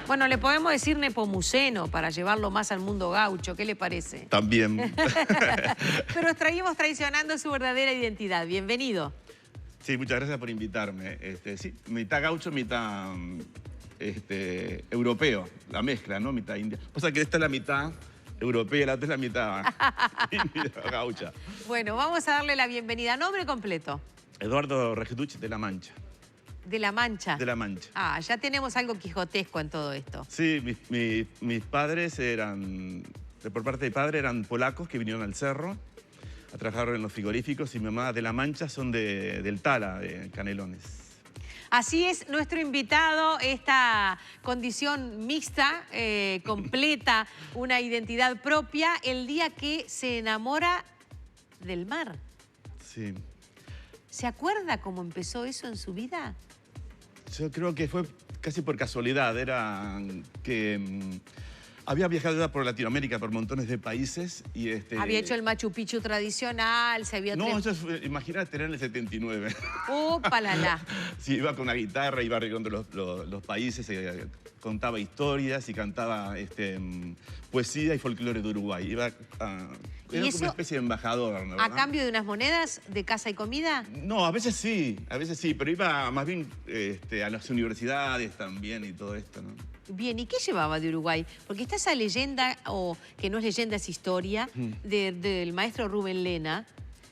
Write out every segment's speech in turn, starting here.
Bueno, le podemos decir nepomuceno para llevarlo más al mundo gaucho. ¿Qué le parece? También. Pero seguimos traicionando su verdadera identidad. Bienvenido. Sí, muchas gracias por invitarme. Sí, mitad gaucho, mitad europeo, la mezcla, ¿no? Mitad india. O sea que esta es la mitad europea, la otra es la mitad india, gaucha. Bueno, vamos a darle la bienvenida. Nombre completo. Eduardo Regduch de La Mancha. De La Mancha. De La Mancha. Ah, ya tenemos algo quijotesco en todo esto. Sí, mis padres eran, por parte de padre, eran polacos que vinieron al cerro a trabajar en los frigoríficos y mi mamá de La Mancha son del Tala, de Canelones. Así es, nuestro invitado, esta condición mixta, completa, una identidad propia, el día que se enamora del mar. Sí. ¿Se acuerda cómo empezó eso en su vida? Yo creo que fue casi por casualidad. Era que había viajado ya por Latinoamérica, por montones de países y Había hecho el Machu Picchu tradicional, se había... No, imagínate, era en el 79. ¡Upalala! Sí, iba con una guitarra, iba recorriendo los países, contaba historias y cantaba poesía y folclore de Uruguay. Era como una especie de embajador, ¿no? ¿A cambio de unas monedas de casa y comida? No, a veces sí, pero iba más bien a las universidades también y todo esto, ¿no? Bien, ¿y qué llevaba de Uruguay? Porque está esa leyenda, o que no es leyenda, es historia, del maestro Rubén Lena,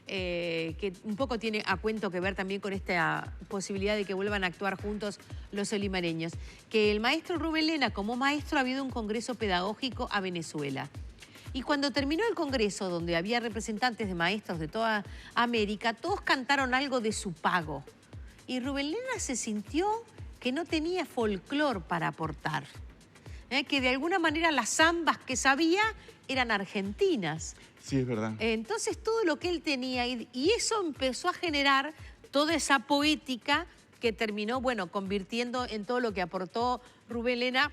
que un poco tiene a cuento que ver también con esta posibilidad de que vuelvan a actuar juntos los solimareños. Que el maestro Rubén Lena, como maestro, había ido a un congreso pedagógico a Venezuela. Y cuando terminó el congreso, donde había representantes de maestros de toda América, todos cantaron algo de su pago. Y Rubén Lena se sintió que no tenía folclor para aportar. Que de alguna manera las zambas que sabía eran argentinas. Sí, es verdad. Entonces todo lo que él tenía, y eso empezó a generar toda esa poética que terminó, bueno, convirtiendo en todo lo que aportó Rubén Lena.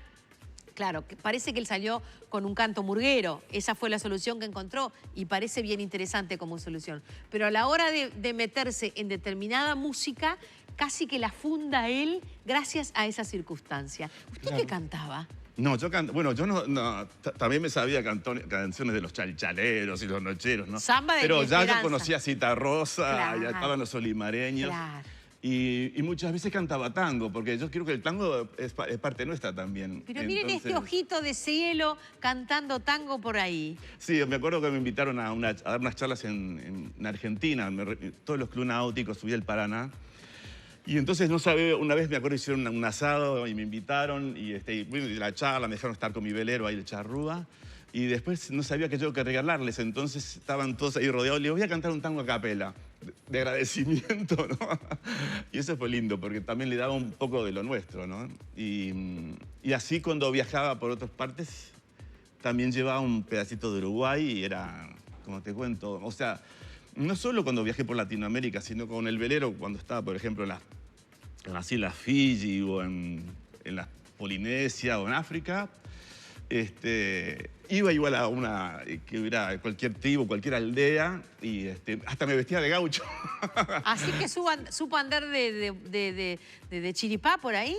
Claro, que parece que él salió con un canto murguero. Esa fue la solución que encontró y parece bien interesante como solución. Pero a la hora de meterse en determinada música, casi que la funda él gracias a esa circunstancia. ¿Usted qué cantaba? No, yo también me sabía canciones de los chalchaleros y los nocheros, ¿no? Samba de Pero mi ya yo esperanza. conocía a Cita Rosa, Claro. ya estaban los solimareños. Claro. Y muchas veces cantaba tango, porque yo creo que el tango es parte nuestra también. Pero miren este ojito de cielo cantando tango por ahí. Sí, me acuerdo que me invitaron a dar unas charlas en Argentina, todos los clubes náuticos, subí al Paraná. Y entonces, no sabía, una vez me acuerdo hicieron un asado y me invitaron y la charla, me dejaron estar con mi velero ahí, el charrúa. Y después no sabía que yo que regalarles, entonces estaban todos ahí rodeados. Les voy a cantar un tango a capela, de agradecimiento, ¿no? Y eso fue lindo, porque también le daba un poco de lo nuestro, ¿no? Y así cuando viajaba por otras partes, también llevaba un pedacito de Uruguay y era, como te cuento, o sea, no solo cuando viajé por Latinoamérica, sino con el velero, cuando estaba, por ejemplo, en las Islas Fiji o en la Polinesia o en África, iba igual a que hubiera cualquier tribu, cualquier aldea, y hasta me vestía de gaucho. Así que supo andar de chiripá por ahí.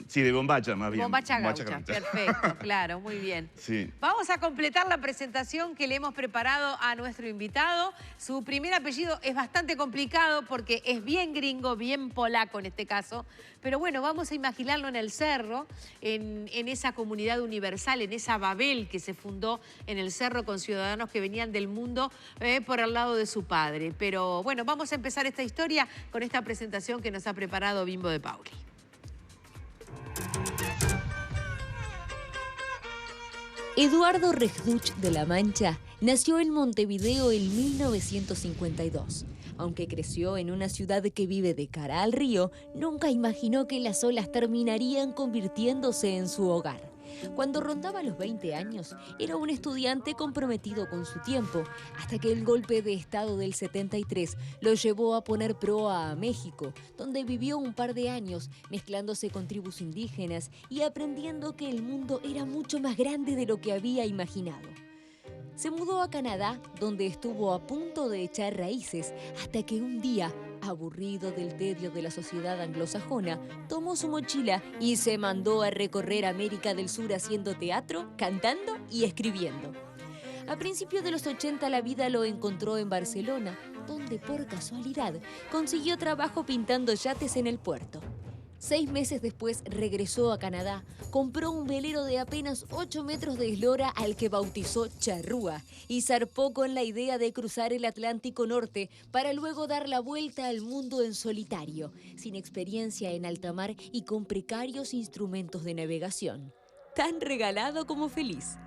Sí, de bombacha más bien. Bombacha gaucha, perfecto, claro, muy bien. Sí. Vamos a completar la presentación que le hemos preparado a nuestro invitado. Su primer apellido es bastante complicado porque es bien gringo, bien polaco en este caso. Pero bueno, vamos a imaginarlo en el cerro, en esa comunidad universal, en esa Babel que se fundó en el cerro con ciudadanos que venían del mundo por el lado de su padre. Pero bueno, vamos a empezar esta historia con esta presentación que nos ha preparado Bimbo de Pauli. Eduardo Regduch de La Mancha nació en Montevideo en 1952. Aunque creció en una ciudad que vive de cara al río, nunca imaginó que las olas terminarían convirtiéndose en su hogar. Cuando rondaba los 20 años, era un estudiante comprometido con su tiempo, hasta que el golpe de estado del 73 lo llevó a poner proa a México, donde vivió un par de años mezclándose con tribus indígenas y aprendiendo que el mundo era mucho más grande de lo que había imaginado. Se mudó a Canadá, donde estuvo a punto de echar raíces, hasta que un día Aburrido del tedio de la sociedad anglosajona, tomó su mochila y se mandó a recorrer América del Sur haciendo teatro, cantando y escribiendo. A principios de los 80 la vida lo encontró en Barcelona, donde por casualidad consiguió trabajo pintando yates en el puerto. 6 meses después regresó a Canadá, compró un velero de apenas 8 metros de eslora al que bautizó Charrúa y zarpó con la idea de cruzar el Atlántico Norte para luego dar la vuelta al mundo en solitario, sin experiencia en alta mar y con precarios instrumentos de navegación. Tan regalado como feliz.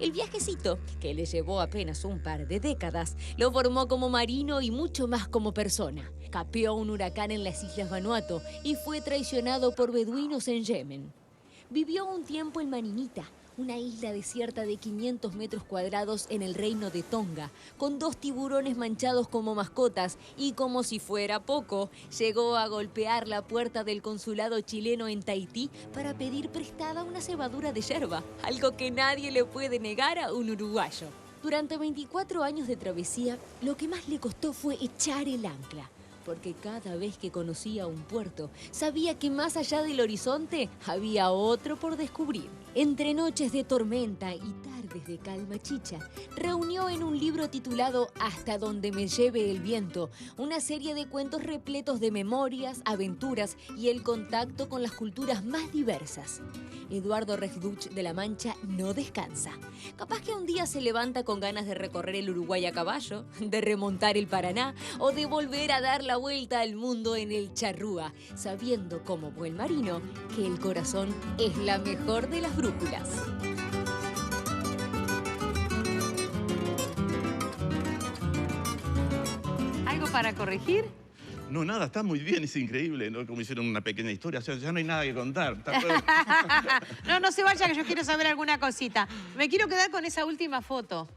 El viajecito, que le llevó apenas un par de décadas, lo formó como marino y mucho más como persona. Capeó un huracán en las Islas Vanuatu y fue traicionado por beduinos en Yemen. Vivió un tiempo en Maninita, una isla desierta de 500 metros cuadrados en el reino de Tonga, con 2 tiburones manchados como mascotas y, como si fuera poco, llegó a golpear la puerta del consulado chileno en Tahití para pedir prestada una cebadura de yerba, algo que nadie le puede negar a un uruguayo. Durante 24 años de travesía, lo que más le costó fue echar el ancla, porque cada vez que conocía un puerto, sabía que más allá del horizonte había otro por descubrir. Entre noches de tormenta y tardes de calma chicha, reunió en un libro titulado Hasta donde me lleve el viento, una serie de cuentos repletos de memorias, aventuras y el contacto con las culturas más diversas. Eduardo Rekhduch de la Mancha no descansa. Capaz que un día se levanta con ganas de recorrer el Uruguay a caballo, de remontar el Paraná o de volver a dar la vuelta al mundo en el Charrúa, sabiendo como buen marino que el corazón es la mejor de las brújulas. ¿Algo para corregir? No, nada, está muy bien, es increíble, ¿no? Como hicieron una pequeña historia, o sea, ya no hay nada que contar. Está todo... No se vaya, que yo quiero saber alguna cosita. Me quiero quedar con esa última foto.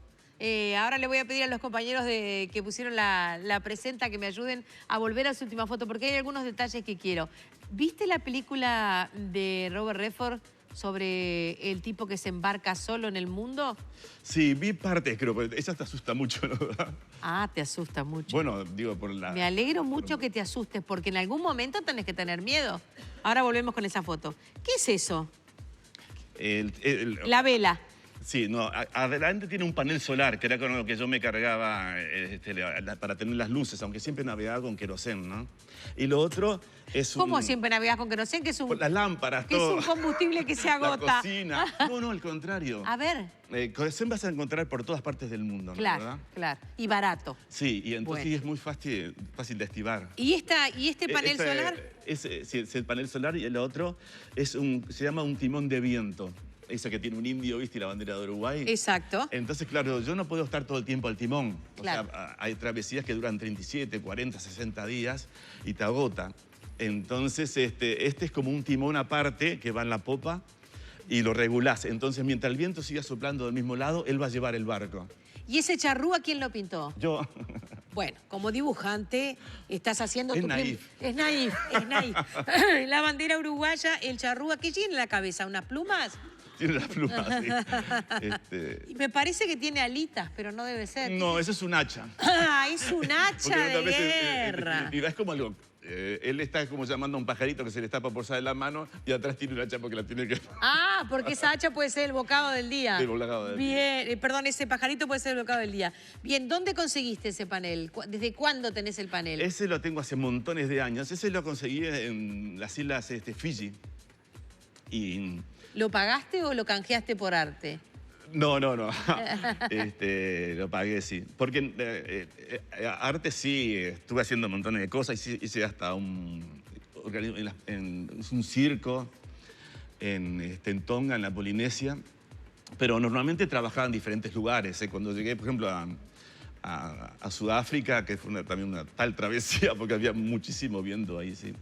Ahora le voy a pedir a los compañeros que pusieron la presenta que me ayuden a volver a su última foto, porque hay algunos detalles que quiero. ¿Viste la película de Robert Redford sobre el tipo que se embarca solo en el mundo? Sí, vi partes, creo, pero esa te asusta mucho, ¿no? Ah, te asusta mucho. Bueno, digo, por la... Me alegro mucho que te asustes, porque en algún momento tenés que tener miedo. Ahora volvemos con esa foto. ¿Qué es eso? La vela. Sí, no, adelante tiene un panel solar, que era con lo que yo me cargaba para tener las luces, aunque siempre navegaba con querosén, ¿no? Y lo otro es ¿Cómo siempre navegás con querosén? Que es un... Las lámparas, que todo. es un combustible que se agota. La cocina. No, al contrario. A ver. Querosén vas a encontrar por todas partes del mundo, ¿no? Claro, ¿verdad? claro. Y barato. Sí, y entonces Bueno. es muy fácil de estivar. ¿Y este panel solar? Sí, es el panel solar, y el otro se llama un timón de viento. Esa que tiene un indio, ¿viste? Y la bandera de Uruguay. Exacto. Entonces, claro, yo no puedo estar todo el tiempo al timón. Claro. O sea, hay travesías que duran 37, 40, 60 días y te agota. Entonces, este es como un timón aparte que va en la popa y lo regulás. Entonces, mientras el viento siga soplando del mismo lado, él va a llevar el barco. ¿Y ese charrúa quién lo pintó? Yo. Bueno, como dibujante estás haciendo tu... naif. Es naif. La bandera uruguaya, el charrúa, ¿qué tiene en la cabeza? ¿Unas plumas? Tiene las plumas, sí. Y me parece que tiene alitas, pero no debe ser. No, eso es un hacha. Ah, es un hacha de Porque guerra. Mira, es como algo... él está como llamando a un pajarito que se le está por salir la mano y atrás tiene un hacha porque la tiene que... Ah, porque esa hacha puede ser el bocado del día. El bocado del día. Bien, perdón, ese pajarito puede ser el bocado del día. Bien, ¿dónde conseguiste ese panel? ¿Desde cuándo tenés el panel? Ese lo tengo hace montones de años. Ese lo conseguí en las islas Fiji. Y... ¿Lo pagaste o lo canjeaste por arte? No. Lo pagué, sí. Porque arte sí, estuve haciendo montones de cosas. Hice hasta un circo en Tonga, en la Polinesia. Pero normalmente trabajaba en diferentes lugares. Cuando llegué, por ejemplo, a Sudáfrica, que fue también una tal travesía, porque había muchísimo viento ahí, sí.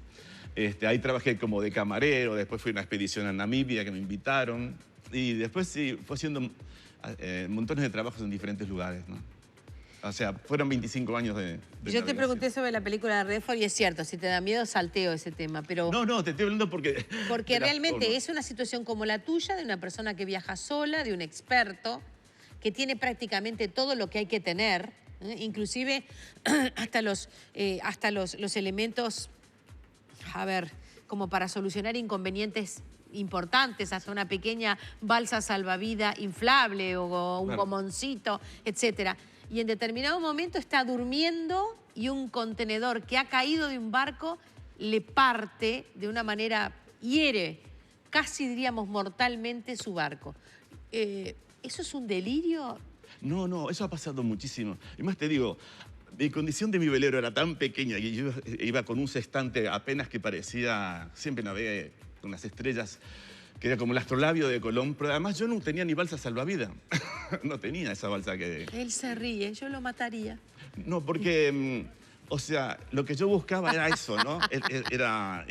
Ahí trabajé como de camarero, después fui a una expedición a Namibia que me invitaron. Y después sí, fue haciendo montones de trabajos en diferentes lugares, ¿no? O sea, fueron 25 años de Yo te navegación. pregunté sobre la película de Redford y es cierto, si te da miedo salteo ese tema, pero... No, te estoy hablando porque... Porque realmente es una situación como la tuya, de una persona que viaja sola, de un experto, que tiene prácticamente todo lo que hay que tener, Inclusive hasta los elementos, a ver, como para solucionar inconvenientes importantes, hasta una pequeña balsa salvavidas inflable o un gomoncito, etcétera. Y en determinado momento está durmiendo y un contenedor que ha caído de un barco le parte de una manera, hiere, casi diríamos mortalmente su barco. ¿Eso es un delirio? No, no, eso ha pasado muchísimo. Y más te digo, mi condición de mi velero era tan pequeña que yo iba con un sextante apenas que parecía, siempre navegué con las estrellas, que era como el astrolabio de Colón, pero además yo no tenía ni balsa salvavidas. No tenía esa balsa que... Él se ríe, yo lo mataría. No, porque, o sea, lo que yo buscaba era eso, ¿no? Era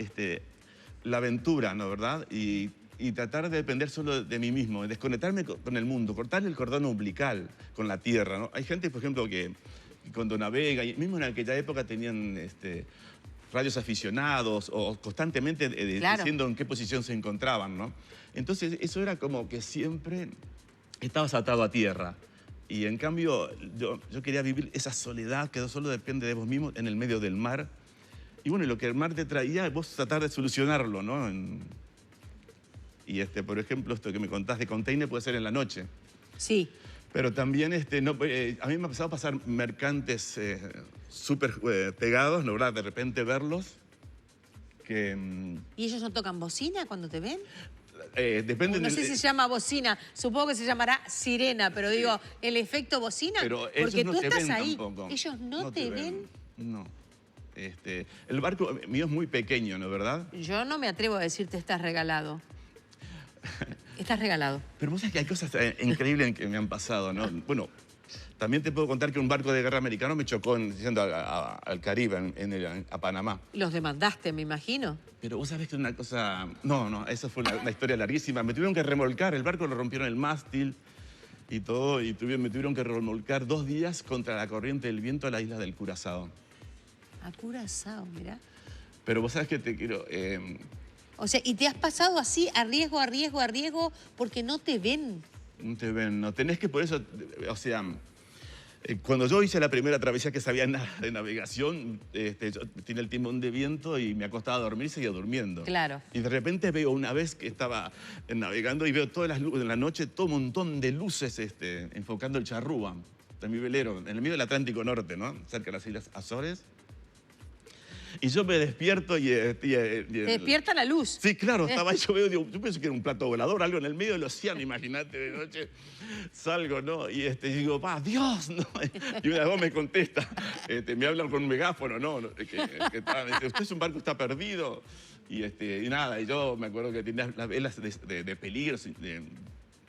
la aventura, ¿no? ¿Verdad? Y tratar de depender solo de mí mismo, desconectarme con el mundo, cortarle el cordón umbilical con la tierra, ¿no? Hay gente, por ejemplo, que cuando navega, y mismo en aquella época tenían radios aficionados o constantemente diciendo en qué posición se encontraban, ¿no? Entonces, eso era como que siempre estabas atado a tierra. Y en cambio, yo quería vivir esa soledad que solo depende de vos mismo en el medio del mar. Y bueno, lo que el mar te traía, vos tratar de solucionarlo, ¿no? Y por ejemplo, esto que me contás de container puede ser en la noche. Sí. Pero también a mí me ha pasado a pasar mercantes súper pegados, ¿no? ¿Verdad? De repente verlos que... ¿Y ellos no tocan bocina cuando te ven? Depende no sé si se llama bocina, supongo que se llamará sirena, pero digo, el efecto bocina, pero porque no tú te estás ven ahí. Tampoco. ¿Ellos no te ven? No. El barco mío es muy pequeño, ¿no? ¿Verdad? Yo no me atrevo a decirte estás regalado. Estás regalado. Pero vos sabés que hay cosas increíbles que me han pasado, ¿no? Bueno, también te puedo contar que un barco de guerra americano me chocó yendo al Caribe, a Panamá. Los demandaste, me imagino. Pero vos sabés que una cosa... No, esa fue una historia larguísima. Me tuvieron que remolcar, el barco lo rompieron el mástil y todo, y me tuvieron que remolcar 2 días contra la corriente del viento a la isla del Curazao. A Curazao, mirá. Pero vos sabés que te quiero... O sea, y te has pasado así, a riesgo, porque no te ven. No te ven, no. Tenés que por eso, o sea, cuando yo hice la primera travesía que sabía nada de navegación, yo tenía el timón de viento y me acostaba a dormir y seguía durmiendo. Claro. Y de repente veo una vez que estaba navegando y veo todas las luces, en la noche todo un montón de luces enfocando el charrúa de mi velero, en el medio del Atlántico Norte, ¿no? Cerca de las Islas Azores. Y yo me despierto y... ¿Te despierta la luz? Sí, claro, estaba ahí, yo pensé que era un plato volador, algo en el medio del océano, imagínate, de noche salgo, ¿no? Y digo, ¡pa, Dios! ¿No? Y una voz me contesta, me hablan con un megáfono, ¿no? Me dice, ¿usted es un barco que está perdido? Y nada, y yo me acuerdo que tenía las velas de peligro,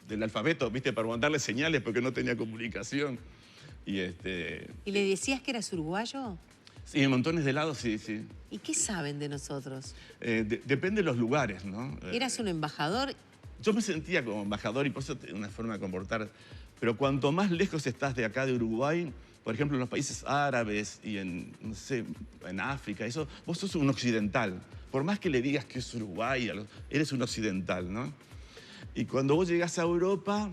del alfabeto, ¿viste? Para mandarle señales porque no tenía comunicación. ¿Y le decías que eras uruguayo? Sí, en montones de lados, sí, sí. ¿Y qué saben de nosotros? Depende de los lugares, ¿no? ¿Eras un embajador? Yo me sentía como embajador y por eso tenía una forma de comportar. Pero cuanto más lejos estás de acá, de Uruguay, por ejemplo, en los países árabes y no sé, en África, eso, vos sos un occidental. Por más que le digas que es Uruguay, eres un occidental, ¿no? Y cuando vos llegás a Europa,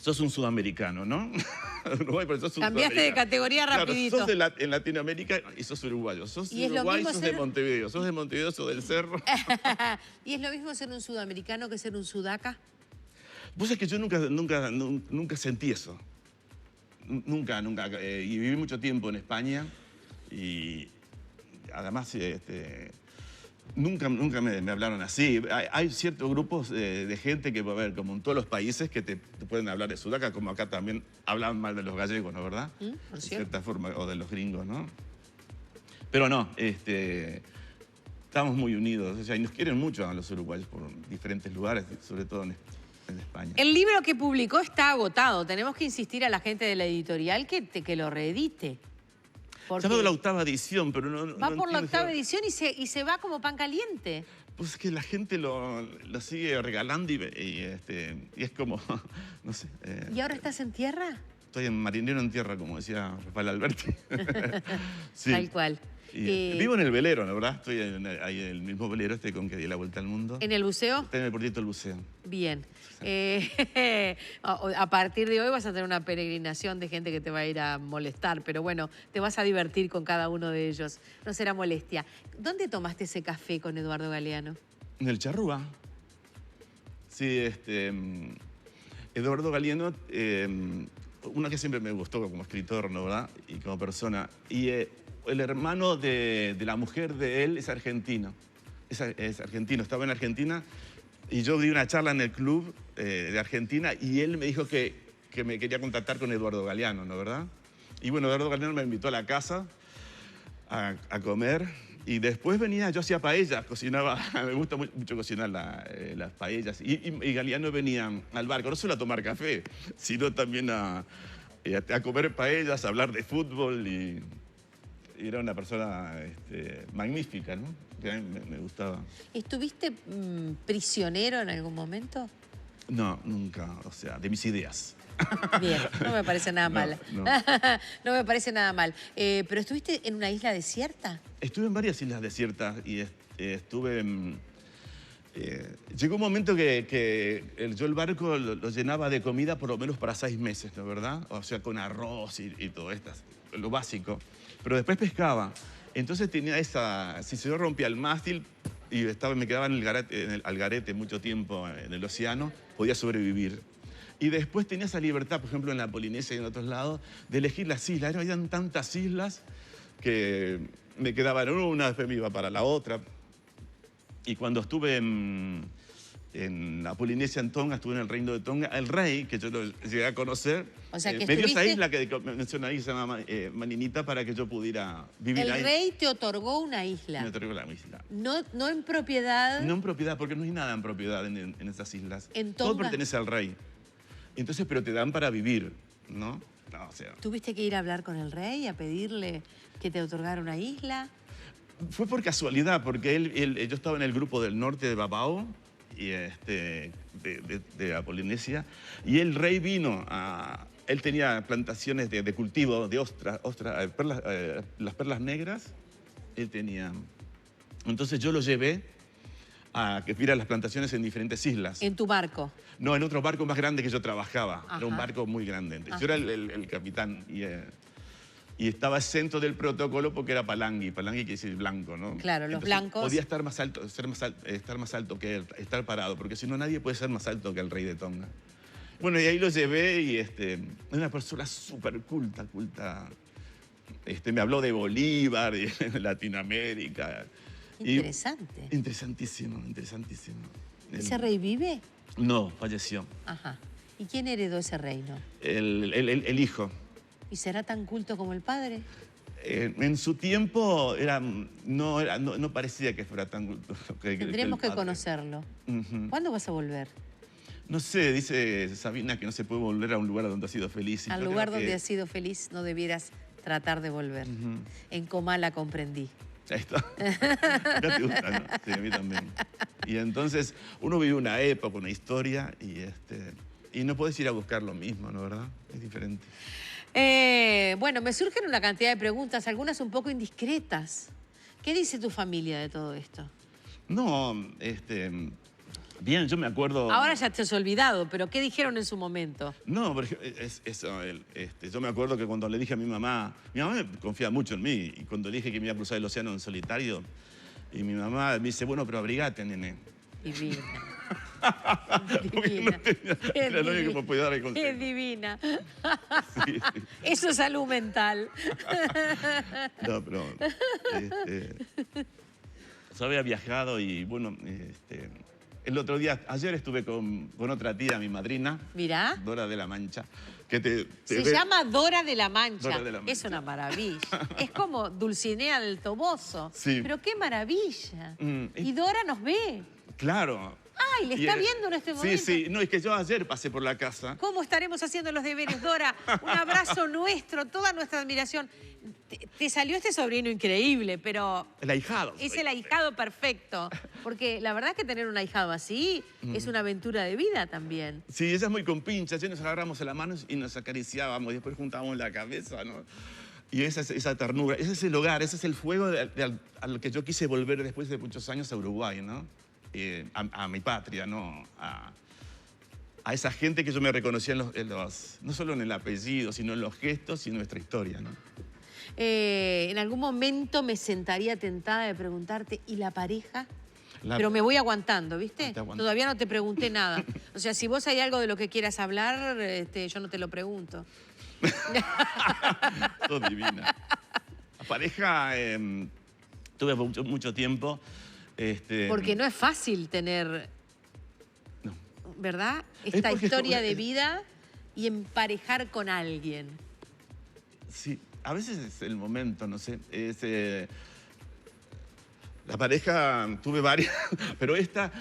sos un sudamericano, ¿no? Uruguay, pero sos un cambiaste de categoría rapidito. Claro, sos en Latinoamérica y sos uruguayo. Sos de Uruguay, sos de Montevideo. Sos de Montevideo, sos del Cerro. ¿Y es lo mismo ser un sudamericano que ser un sudaca? Vos sabés que yo nunca sentí eso. Nunca. Y viví mucho tiempo en España y además nunca me hablaron así. Hay ciertos grupos de gente que, a ver, como en todos los países, que te pueden hablar de sudaca, como acá también hablan mal de los gallegos, ¿no? ¿Verdad? Por de cierta forma, o de los gringos, ¿no? Pero no, estamos muy unidos. O sea, y nos quieren mucho a los uruguayos por diferentes lugares, sobre todo en España. El libro que publicó está agotado. Tenemos que insistir a la gente de la editorial que lo reedite. Ya va de la 8ª edición, pero no... Va por la 8ª edición y se va como pan caliente. Pues es que la gente lo sigue regalando y es como, no sé. ¿Y ahora estás en tierra? Estoy en marinero en tierra, como decía Rafael Alberti. Sí. Tal cual. Vivo en el velero, la verdad. Estoy ahí en el mismo velero con que di la vuelta al mundo. ¿En el buceo? Está en el puertito del buceo. Bien. A partir de hoy vas a tener una peregrinación de gente que te va a ir a molestar, pero bueno, te vas a divertir con cada uno de ellos. No será molestia. ¿Dónde tomaste ese café con Eduardo Galeano? En el Charrúa. Sí, Eduardo Galeano, una que siempre me gustó como escritor, ¿no, verdad? Y como persona. Y el hermano de la mujer de él es argentino. Es argentino, estaba en Argentina y yo di una charla en el club de Argentina y él me dijo que me quería contactar con Eduardo Galeano, ¿no, verdad? Y bueno, Eduardo Galeano me invitó a la casa a comer y después venía, yo hacía paellas, cocinaba, me gusta mucho cocinar las paellas y Galeano venía al barco, no solo a tomar café, sino también a comer paellas, a hablar de fútbol y era una persona magnífica, ¿no? Que a mí me gustaba. ¿Estuviste prisionero en algún momento? No, nunca, o sea, de mis ideas. Bien, no me parece nada mal. No. No me parece nada mal. ¿Pero estuviste en una isla desierta? Estuve en varias islas desiertas y estuve... llegó un momento que yo el barco lo llenaba de comida por lo menos para 6 meses, ¿no, verdad? O sea, con arroz y todo esto, lo básico. Pero después pescaba. Entonces tenía si se rompía el mástil y me quedaba en el algarete mucho tiempo en el océano, podía sobrevivir. Y después tenía esa libertad, por ejemplo, en la Polinesia y en otros lados, de elegir las islas. Habían tantas islas que me quedaba en una, después me iba para la otra. Y cuando estuve en la Polinesia, en Tonga, estuve en el reino de Tonga, el rey, que yo lo llegué a conocer, o sea, que me dio esa isla que menciona ahí, que se llama Maninita, para que yo pudiera vivir ahí. El rey te otorgó una isla. Me otorgó la isla. No en propiedad. No en propiedad, porque no hay nada en propiedad en esas islas. ¿En Todo Tonga? pertenece al rey. Entonces, pero te dan para vivir, ¿no? No, o sea, ¿Tuviste que ir a hablar con el rey, a pedirle que te otorgara una isla? fue por casualidad, porque yo estaba en el grupo del norte de Babao, y de la Polinesia, y el rey vino él tenía plantaciones de cultivo de las perlas negras, él tenía. Entonces yo lo llevé a que viera las plantaciones en diferentes islas. ¿En tu barco? No, en otro barco más grande que yo trabajaba. Ajá. Era un barco muy grande. Ajá. Yo era el capitán y estaba exento del protocolo porque era palangui. Palangui quiere decir blanco, ¿no? Claro, los Entonces, blancos. podía estar más alto, estar más alto que él, estar parado, porque si no nadie puede ser más alto que el rey de Tonga. Bueno, y ahí lo llevé y es una persona súper culta. Me habló de Bolívar y de Latinoamérica. Interesante. Interesantísimo. ¿Ese rey vive? No, falleció. Ajá. ¿Y quién heredó ese reino? El hijo. ¿Y será tan culto como el padre? En su tiempo no parecía que fuera tan culto. Tendremos que conocerlo. ¿Cuándo vas a volver? No sé, dice Sabina que no se puede volver a un lugar donde ha sido feliz. Al lugar donde has sido feliz no debieras tratar de volver. En Comala comprendí. Ahí está. Ya te gusta, ¿no? Sí, a mí también. Y entonces uno vive una época, una historia y no puedes ir a buscar lo mismo, ¿no, verdad? Es diferente. Bueno, me surgen una cantidad de preguntas, algunas un poco indiscretas. ¿Qué dice tu familia de todo esto? No, bien, yo me acuerdo... Ahora ya te has olvidado, pero ¿qué dijeron en su momento? No, pero yo me acuerdo que cuando le dije a mi mamá me confía mucho en mí, y cuando le dije que me iba a cruzar el océano en solitario, y mi mamá me dice, bueno, pero abrigate, nene. Divina. Porque no tenía, era lo único que me podía dar el consejo. Es divina. Sí. Eso es salud mental. No, pero... yo había viajado y, bueno, el otro día, ayer estuve con otra tía, mi madrina. Mirá. Dora de la Mancha. Se llama Dora de la Mancha. Dora de la Mancha. Es una maravilla. Es como Dulcinea del Toboso. Sí. Pero qué maravilla. Y Dora nos ve. Claro. Ay, le está viendo en este momento. Sí. No, es que yo ayer pasé por la casa. ¿Cómo estaremos haciendo los deberes, Dora? Un abrazo nuestro, toda nuestra admiración. Te salió este sobrino increíble, pero... El ahijado. Es el ahijado perfecto. Porque la verdad es que tener un ahijado así es una aventura de vida también. Sí, ella es muy compincha. Ayer nos agarramos en las manos y nos acariciábamos. Y después juntábamos la cabeza, ¿no? Y esa ternura, ese es el hogar, ese es el fuego al que yo quise volver después de muchos años a Uruguay, ¿no? A mi patria, ¿no? A esa gente que yo me reconocía no solo en el apellido, sino en los gestos y en nuestra historia, ¿no? En algún momento me sentaría tentada de preguntarte, ¿y la pareja? Pero me voy aguantando, ¿viste? Todavía no te pregunté nada. O sea, si vos hay algo de lo que quieras hablar, yo no te lo pregunto. Sos divina. La pareja tuve mucho tiempo. Porque no es fácil tener, No. ¿verdad? Esta historia de vida y emparejar con alguien. Sí, a veces es el momento, no sé. La pareja, tuve varias, pero esta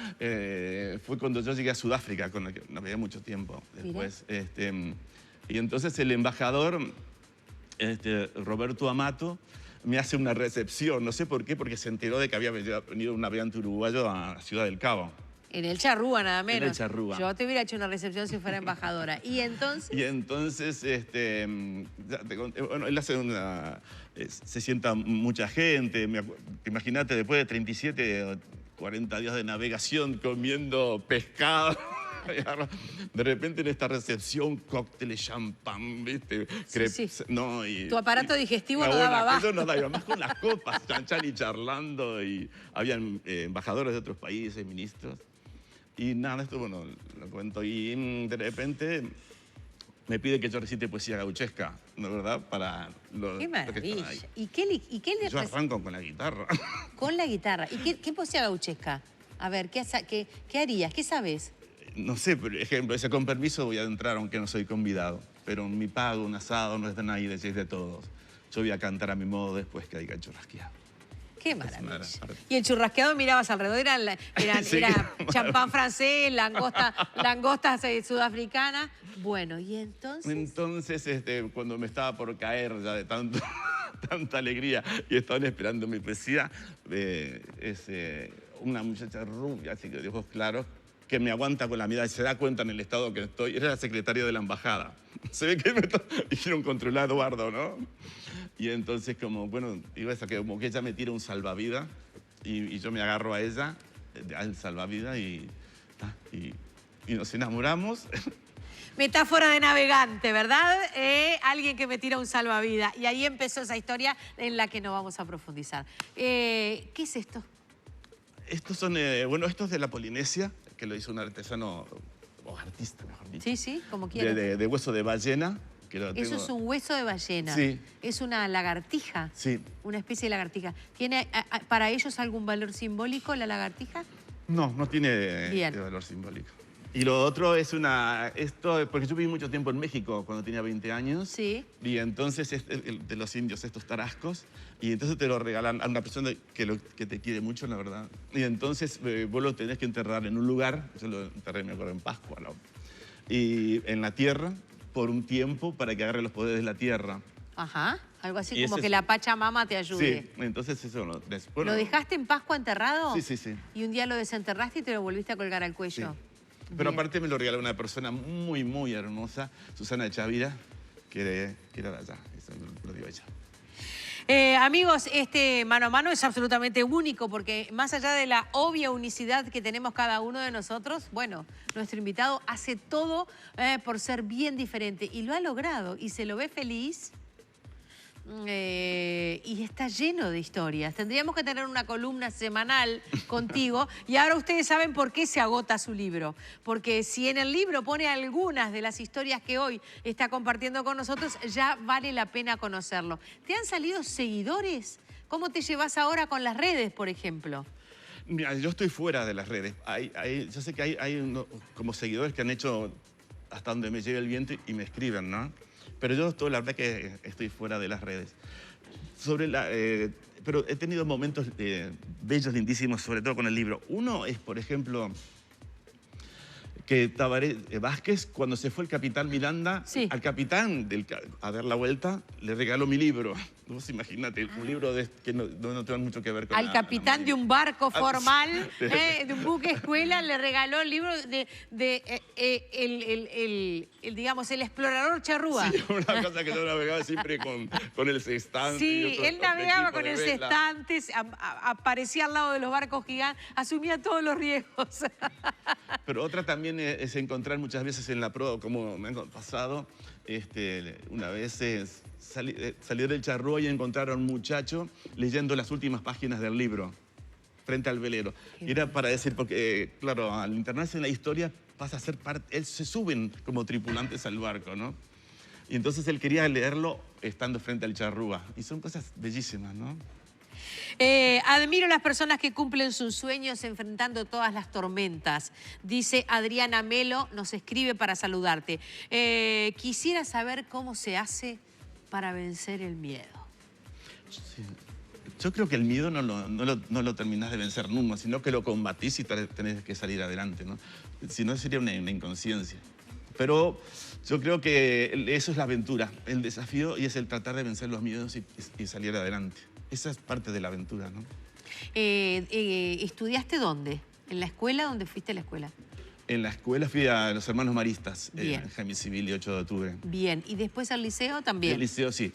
fue cuando yo llegué a Sudáfrica, con la que no veía mucho tiempo después. Y entonces el embajador, Roberto Amato, me hace una recepción, no sé por qué, porque se enteró de que había venido un navegante uruguayo a Ciudad del Cabo. En el Charrúa, nada menos. En el Charrúa. Yo te hubiera hecho una recepción si fuera embajadora. ¿Y entonces? Y entonces, bueno, él hace se sienta mucha gente. Imagínate, después de 37 o 40 días de navegación comiendo pescado. De repente en esta recepción, cócteles, champán, ¿viste? Sí. No, tu aparato digestivo no daba abajo. Yo no daba más con las copas, chanchan y charlando. Y habían embajadores de otros países, ministros. Y nada, esto, bueno, lo cuento. Y de repente me pide que yo recite poesía gauchesca, ¿no, verdad? Para ¡Qué maravilla! ¿Y qué le yo arranco con la guitarra. Con la guitarra. ¿Y qué poesía gauchesca? A ver, ¿qué harías? ¿Qué sabes? No sé, por ejemplo, con permiso voy a entrar aunque no soy convidado. Pero mi pago, un asado, no es de nadie, es de todos. Yo voy a cantar a mi modo después que haya churrasqueado. ¡Qué maravilla! Y el churrasqueado mirabas alrededor, era champán francés, langostas sudafricanas. Bueno, ¿y entonces? Entonces, cuando me estaba por caer ya de tanta alegría y estaban esperando mi poesía, una muchacha rubia, así que de ojos claros, que me aguanta con la mirada y se da cuenta en el estado que estoy. Era la secretaria de la embajada. Se ve que me dijeron controlar a Eduardo, ¿no? Y entonces como que ella me tira un salvavidas y yo me agarro a ella, al salvavidas y nos enamoramos. Metáfora de navegante, ¿verdad? Alguien que me tira un salvavidas. Y ahí empezó esa historia en la que no vamos a profundizar. ¿Qué es esto? Estos son, esto es de la Polinesia, que lo hizo un artesano, o artista, mejor dicho. Sí, como quieras. De hueso de ballena. Eso es un hueso de ballena. Sí. Es una lagartija. Sí. Una especie de lagartija. ¿Tiene para ellos algún valor simbólico la lagartija? No, no tiene valor simbólico. Y lo otro es porque yo viví mucho tiempo en México cuando tenía 20 años. Sí. Y entonces es de los indios, estos tarascos. Y entonces te lo regalan a una persona que te quiere mucho, la verdad. Y entonces vos lo tenés que enterrar en un lugar. Yo lo enterré, me acuerdo, en Pascua, ¿no? Y en la tierra, por un tiempo, para que agarre los poderes de la tierra. Ajá. Algo así como que la Pachamama te ayude. Sí, entonces eso después. ¿Lo dejaste en Pascua enterrado? Sí. Y un día lo desenterraste y te lo volviste a colgar al cuello. Sí. Pero aparte me lo regaló una persona muy, muy hermosa, Susana Chavira, que era de allá. Eso lo dio ella. Amigos, este mano a mano es absolutamente único porque más allá de la obvia unicidad que tenemos cada uno de nosotros, bueno, nuestro invitado hace todo por ser bien diferente y lo ha logrado y se lo ve feliz. Y está lleno de historias. Tendríamos que tener una columna semanal contigo y ahora ustedes saben por qué se agota su libro. Porque si en el libro pone algunas de las historias que hoy está compartiendo con nosotros, ya vale la pena conocerlo. ¿Te han salido seguidores? ¿Cómo te llevas ahora con las redes, por ejemplo? Mira, yo estoy fuera de las redes. Yo sé que hay como seguidores que han hecho hasta donde me lleve el viento y me escriben, ¿no? Pero yo, la verdad que estoy fuera de las redes. Pero he tenido momentos bellos, lindísimos, sobre todo con el libro. Uno es, por ejemplo, que Tabaré Vázquez, cuando se fue el capitán Miranda, Sí. al capitán a dar la vuelta, le regaló mi libro. Vos imagínate, un libro que no tiene mucho que ver con Al capitán de un barco formal, de un buque escuela, le regaló el libro digamos, el explorador charrúa. Sí, una cosa que yo navegaba siempre con el sextante. Sí, él navegaba con el sextante, aparecía al lado de los barcos gigantes, asumía todos los riesgos. Pero otra también es encontrar muchas veces en la proa, como me ha pasado, una vez salí del charrúa y encontrar a un muchacho leyendo las últimas páginas del libro frente al velero. Y era para decir, porque claro, al internarse en la historia pasa a ser parte, él se suben como tripulantes al barco, ¿no? Y entonces él quería leerlo estando frente al charrúa. Y son cosas bellísimas, ¿no? Admiro a las personas que cumplen sus sueños enfrentando todas las tormentas. Dice Adriana Melo, nos escribe para saludarte. Quisiera saber cómo se hace para vencer el miedo. Sí. Yo creo que el miedo no lo terminás de vencer nunca, sino que lo combatís y tenés que salir adelante, ¿no? Si no, sería una inconsciencia. Pero yo creo que eso es la aventura, el desafío, y es el tratar de vencer los miedos y salir adelante. Esa es parte de la aventura, ¿no? ¿Estudiaste dónde? ¿En la escuela? ¿Dónde fuiste a la escuela? En la escuela fui a los Hermanos Maristas, Bien. en Jaime Civil y 8 de octubre. Bien. ¿Y después al liceo también? El liceo, sí.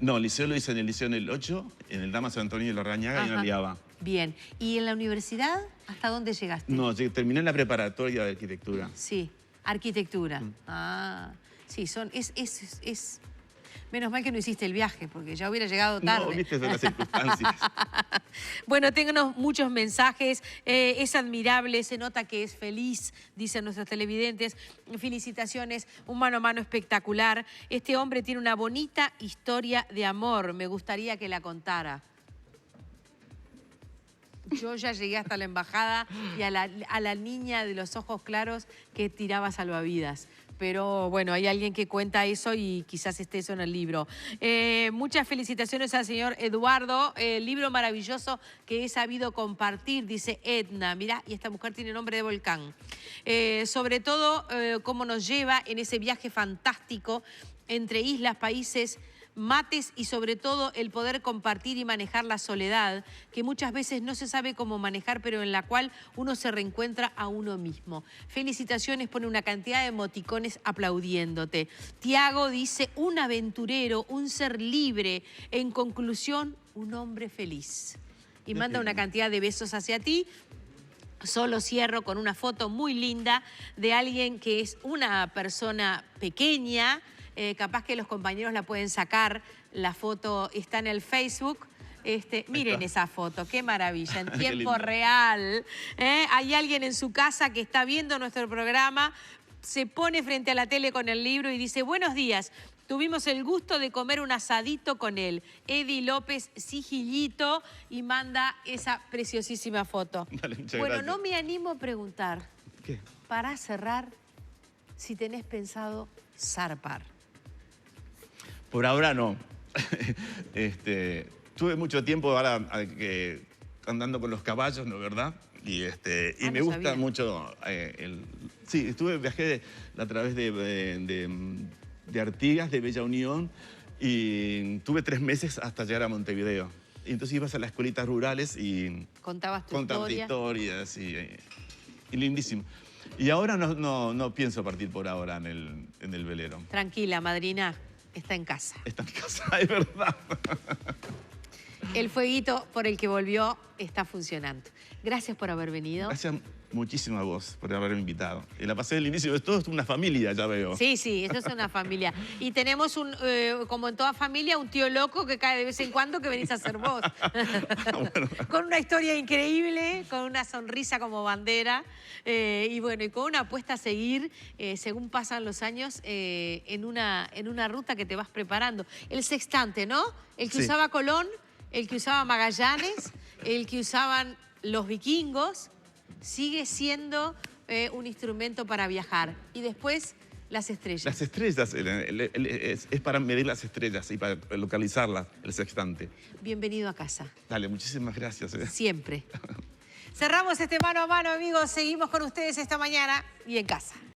No, el liceo lo hice en el liceo en el 8, en el Damaso Antonio de Larrañaga y en Aliaba. Bien. ¿Y en la universidad hasta dónde llegaste? No, terminé en la preparatoria de arquitectura. Sí, arquitectura. Ah, sí, menos mal que no hiciste el viaje, porque ya hubiera llegado tarde. No, viste, son las circunstancias. Bueno, tengo muchos mensajes. Es admirable, se nota que es feliz, dicen nuestros televidentes. Felicitaciones, un mano a mano espectacular. Este hombre tiene una bonita historia de amor. Me gustaría que la contara. Yo ya llegué hasta la embajada y a la niña de los ojos claros que tiraba salvavidas. Pero bueno, hay alguien que cuenta eso y quizás esté eso en el libro. Muchas felicitaciones al señor Eduardo. El libro maravilloso que he sabido compartir, dice Edna. Mirá, y esta mujer tiene nombre de volcán. Sobre todo, cómo nos lleva en ese viaje fantástico entre islas, países, mates y sobre todo el poder compartir y manejar la soledad, que muchas veces no se sabe cómo manejar, pero en la cual uno se reencuentra a uno mismo. Felicitaciones, pone una cantidad de emoticones aplaudiéndote. Tiago dice, un aventurero, un ser libre, en conclusión, un hombre feliz. Y manda una cantidad de besos hacia ti. Solo cierro con una foto muy linda de alguien que es una persona pequeña. Capaz que los compañeros la pueden sacar. La foto está en el Facebook. Miren esa foto, qué maravilla, en tiempo real. Hay alguien en su casa que está viendo nuestro programa, se pone frente a la tele con el libro y dice, buenos días, tuvimos el gusto de comer un asadito con él. Eddie López Sigillito, y manda esa preciosísima foto. Dale, muchas bueno, gracias. no me animo a preguntar, ¿Qué? para cerrar, si tenés pensado zarpar. Por ahora no. Tuve mucho tiempo ahora andando con los caballos, ¿no, verdad? Y me gusta sabía. mucho Sí, viajé a través de Artigas, de Bella Unión, y tuve 3 meses hasta llegar a Montevideo. Y entonces ibas a las escuelitas rurales y Contabas tu contabas historia. historias y lindísimo. Y ahora no pienso partir por ahora en el velero. Tranquila, madrina, está en casa. Está en casa, es verdad. El fueguito por el que volvió está funcionando. Gracias por haber venido. Gracias muchísimo a vos por haberme invitado. Y la pasé del inicio. Esto es una familia, ya veo. Sí, esto es una familia. Y tenemos, como en toda familia, un tío loco que cae de vez en cuando que venís a ser vos. Bueno. Con una historia increíble, con una sonrisa como bandera. Y bueno, y con una apuesta a seguir, según pasan los años, en una ruta que te vas preparando. El sextante, ¿no? El que Sí. usaba Colón, el que usaba Magallanes, el que usaban los vikingos, sigue siendo un instrumento para viajar. Y después, las estrellas. Las estrellas, es para medir las estrellas y para localizarlas, el sextante. Bienvenido a casa. Dale, muchísimas gracias. Siempre. Cerramos este mano a mano, amigos. Seguimos con ustedes esta mañana y en casa.